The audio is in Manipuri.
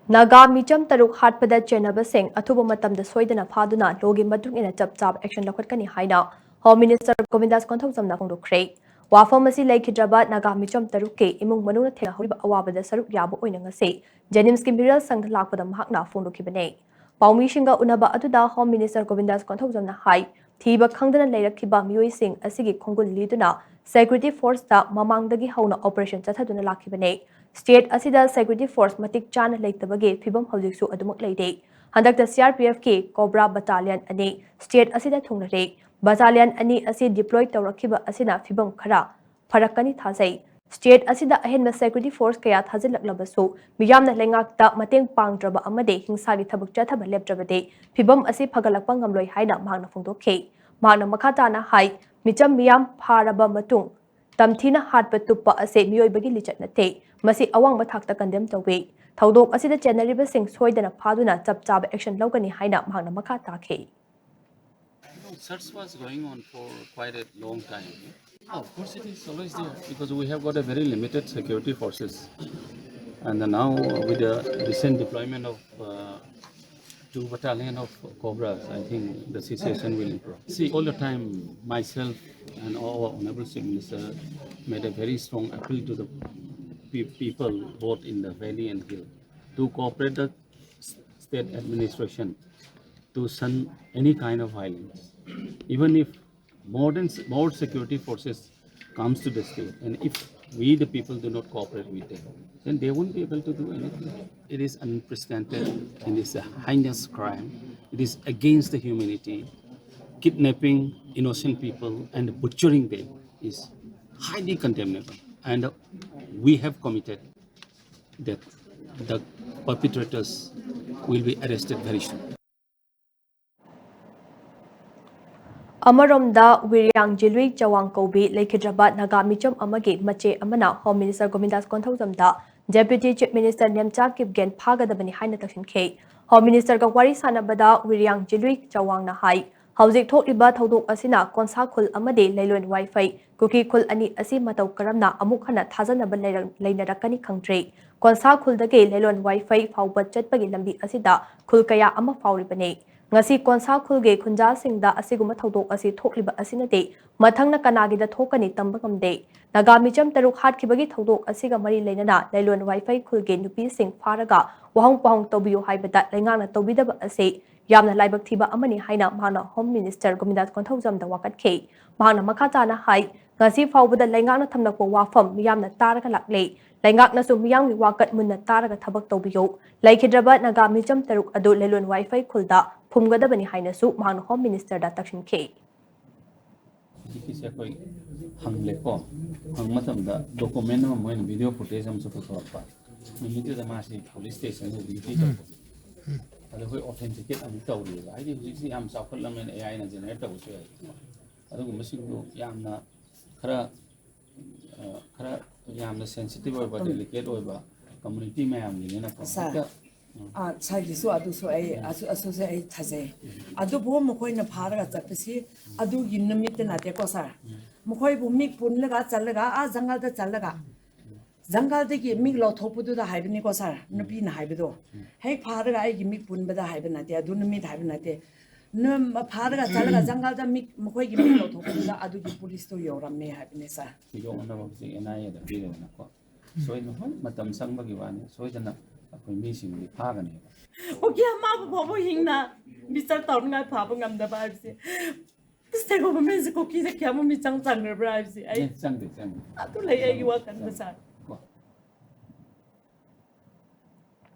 Naga Micham Taruk Hatpada Chenaba Singh, Atuba Matam the Soidana Paduna, Logi Matung in a Chap action Loukhatkani Haida, Home Minister Govindas Kontoksam Nakundu Cray. Wafamasi Lake Jabat Naga Micham Taruke, Imung Manuna Tea Awaba the Saruk Yabu Oinangase, Jenims Kimbirial Sang Lapadam Hakna Fundu Kibane. Paumishinga Unaba Atuda, Home Minister Govindas Kontoksam Hai, Tiba Kangdan Leda Kiba Mui Singh, Asigi Kongul Liduna, Security Force da Mamangdagi Hauna Operation Tataduna Lakibane. State asida security force matik chana leitabage phibam hojiksu adumuk leide handakta CRPF ke Cobra battalion ani state asida thungnare battalion ani asi deploy tawrakhiba asina phibam khara farakani thasai state asida ahenba security force kaya thajilaklabasu miyamna lengakta mateng pangdraba amade hingsagi thabuk chathaba lepdrabade phibam asi phagalakpa ngamloi haina mangna phongdokhe mangna makhatana hai micham miyam pharaba matung Tamthina Hatpa Tupa ase Mioibagi Lichat Nate, Masi Awang Matakta condemned away. Taudok Asida General Sing Soydana Paduna, Chab action Logani Haina Magna Makatake. Search was going on for quite a long time. Oh, of course, it is always there because we have got a very limited security forces, and now with the recent deployment of 2 battalion of Cobras, I think the situation will improve. See, all the time, myself and our Honorable Chief Minister made a very strong appeal to the people both in the valley and hill to cooperate the state administration to shun any kind of violence. Even if more security forces comes to the state, and if we the people do not cooperate with them, then they won't be able to do anything. It is unprecedented and it's a heinous crime. It is against the humanity. Kidnapping innocent people and butchering them is highly condemnable. And we have committed that the perpetrators will be arrested very soon. Amaromda Wiryang Jilui Chawang Kobi Lekidrabat Naga Micham Amagi Mache Amana Home Minister Govindas Kontoksam Deputy Chief Minister Nemcha Kipgen Pagadabani Haina Takshin K Home Minister Gawari Sanabada Wiryang Jilui Chawang Nahai Hauzik Thokliba Thodok Asina Konsa Khul Amade Leilon Wi-Fi Kuki Khul Ani Asi Matau Karamna Amuk Hana Thazanaba Leinarakani Kangtre Konsa Khuldage Leilon Wi-Fi Faubat Chatpagi Lambi Asida Khul Kaya Ama Fauribane Ngasi konsa khulge khunja singda asiguma thodok asi thokliba asinate mathangna kanagida thokani tamba kamde naga micham taruk hatkibagi thodok asiga mari leinana leilon wifi khulge nupi sing pharaga wahong pahong tobiyo haibata lengana tobidaba ase yamna laibak thiba amani haina mana home minister Govindas Kontoksam da wakatke mana makhatana hai ngasi faubada lengana thamnakpo wafam miyamna taraga lakle Langak na sumiyang wakat munna taraga thabak tobiyo laikhidraba naga micham taruk adu lelon wifi khulda phumgadabani hainasu mahang home minister da takshin ke Kisi koi hangle ko hang matamda document ma moin video footage am support pa mimiti da masi police station ko biti ko ada koi authenticate am tawri ai di hujisi am sakhal lamen AI na generate ta usu adu masi ko yamna khara yamna sensitive oiba delicate oiba community ma yam ni na ko Sagisu adu so ai asu se ai thaje adu bo mokoi na pharaga chapsi adu ginmit na te ko sa mokoi bu mik pun laga chalaga a jangal da chalaga jangal de gi mik lo thopudu da haibni ko sa nupi na haibido hei pharaga ai gi mik pun bada haibna te adu numi haibna te num pharaga chalaga jangal da mik mokoi gi mik lo thopudu da adu gi police to yoramme haibne sa yo na ba si NIA da bi na ko soi no matam sang ba gi wan soi jana akoi mi sing ni phagani 오케이 아마 보고 힘나 미잘 떠오르는 바보 감다 봐지 스테고 보면서 고기 새끼 한번 미장 장을 봐지 아이 짱대 짱 아또 레이와 간다 사